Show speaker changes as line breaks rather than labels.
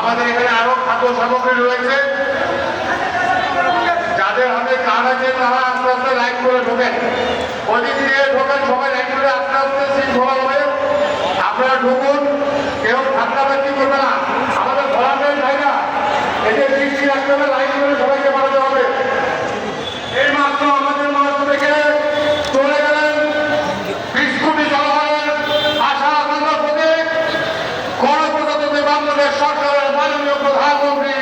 আমাদের এখানে আরো খাদ্য সামগ্রী রয়েছে, যাদের হাতে কার্ড আছে তারা আস্তে আস্তে লাইন করে ঢোকেন, ওদিক দিয়ে ঢোকেন, সবাই লাইন করে আস্তে আস্তে শৃঙ্খলা হবে আপনারা ঢুকুন, কেউ ঠান্ডাবাজি করবে না। আমাদের ভলান্টিয়ার ভাইরা এদের দৃষ্টি রাখতে হবে, লাইন করে সবাইকে বাড়াতে হবে। এই মাত্র আমাদের মাঠ থেকে চলে গেলেন 20 কোটি জনগণের আশা আকাঙ্ক্ষা প্রতীক গণপ্রজাতন্ত্রী বাংলাদেশ সরকারের মাননীয় প্রধানমন্ত্রী